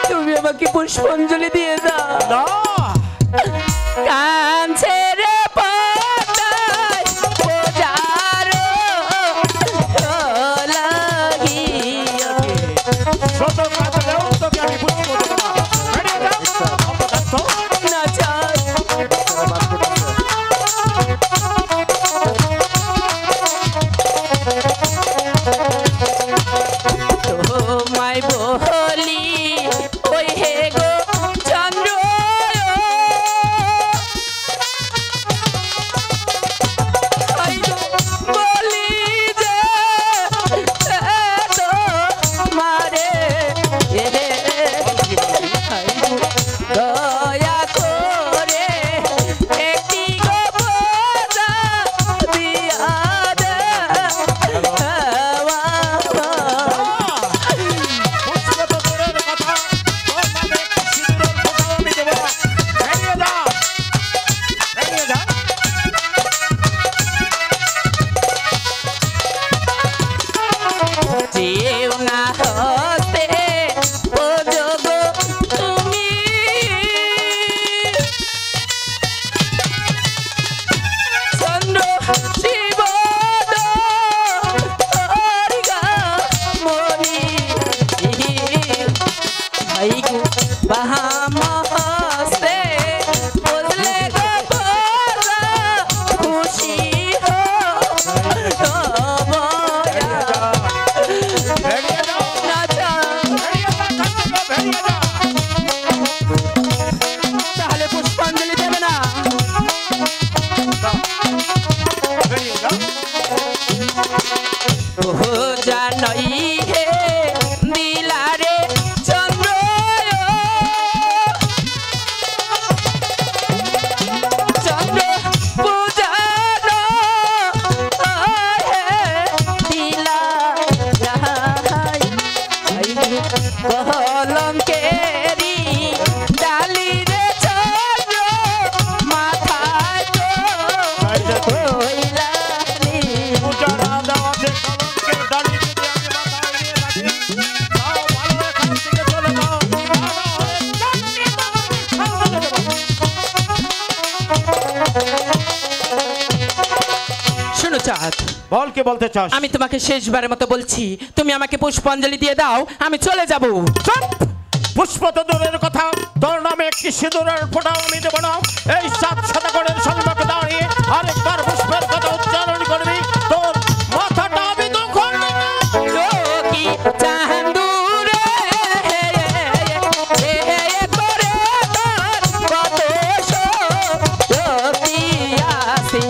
তুমি আমাকে পুষ্পাঞ্জলি দিয়ে দাও। কাঁদছে রে পাতায় পূজার লাগিয়া। শত কাঁদলেও তোকে আমি পুষ্প দেব না। না চাই তোমায় বলি ওই হে গো চন্দ্র বলি যে মারে দয়া করে একটি গোপনা দিয়া দে। যেও না হতে ও যোগ তুমি চন্দ্র শিব মনি ভাই গো বাহাম হস্তে বললে গো খুশি হো তাহলে পুষ্পাঞ্জলি দেবে না? ও জানই হে দিলারে চন্দ্র চন্দ্র পূজার দিলা কলঙ্কেরি ডালি রে চন্দ্র মাথায় কইলালি। শোনো চাঁদ, বল কি বলতে চাস? আমি তোমাকে শেষবারের মতো বলছি, তুমি আমাকে পুষ্পাঞ্জলি দিয়ে দাও, আমি চলে যাব। পুষ্প তো দূরের কথা, তোর নামে একটি সিঁদুরের ফোঁটাও আমি দেব না। এই 7 শতকের সম্মুখে দাঁড়িয়ে আরেকবার পুষ্পের কথা উচ্চারণ করবি, তোর মাথাটা আমি দখল কি চান্দুরে করে কত শক্তি আছে।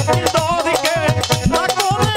দরিকে না করে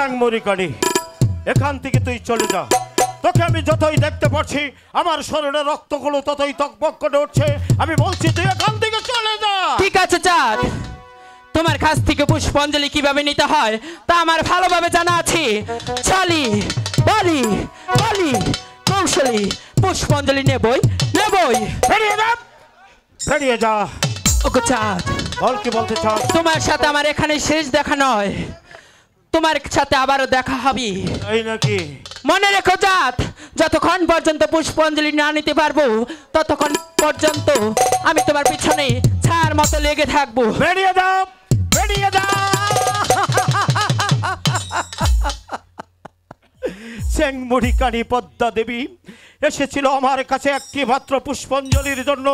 আমি মরিকানি এখান থেকে তুই চলে যা। তোকে আমি যতই দেখতে পাচ্ছি আমার শরীরে রক্তগুলো ততই তকবক করে উঠছে। আমি বলছি তুই এখান থেকে চলে যা। ঠিক আছে চাঁদ, তোমার কাছ থেকে পুষ্পাঞ্জলি কিভাবে নিতে হয় তা আমার ভালোভাবে জানা আছে। চালি বলি বলি কৌশলী পুষ্পাঞ্জলি নেবই নেবই। বেরিয়ে যা। ওগো চাঁদ, বল কি বলতে চাস? তোমার সাথে আমার এখানে শেষ দেখা নয়, তোমার সাথে আবারও দেখা হবে। এই নাকি? মনে রেখো চাঁদ, যতক্ষণ পর্যন্ত পুষ্পাঞ্জলি না নিতে পারবো ততক্ষণ পর্যন্ত আমি তোমার পিছনে ছায়ার মতো লেগে থাকবো। বেরিয়ে দাও, বেরিয়ে দাও। সেংমুড়িকানি পদ্মা দেবী এসেছিল আমার কাছে একটি মাত্র পুষ্পাঞ্জলির জন্য।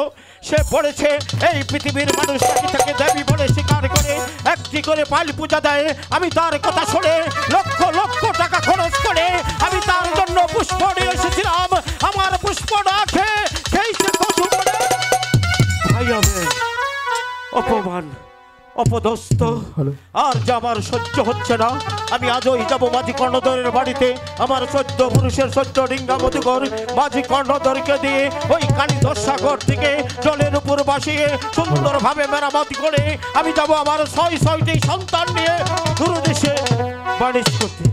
সে পড়েছে এই পৃথিবীর মানুষ তাকে দেবী বলে স্বীকার করে একটি করে পাল পূজা দেয়। আমি তার কথা শুনে লক্ষ লক্ষ টাকা খরচ করে আমি তার জন্য পুষ্প নিয়ে এসেছিলাম। আমার পুষ্প না খেয়ে খেয়েছে কচু বলে। ভাই হবে অপমান অপদস্থ আর যা আমার সহ্য হচ্ছে না। আমি আজই যাব মাঝি কর্ণধরের বাড়িতে। আমার 14 পুরুষের 14 ডিঙ্গা মধুকর মাঝি কর্ণধরকে দিয়ে ওই কালীধর সাগর থেকে জলের উপর বাসিয়ে সুন্দরভাবে মেরামত করে আমি যাব আমার 6টি সন্তান নিয়ে দূরদেশে বাণিজ্য করতে।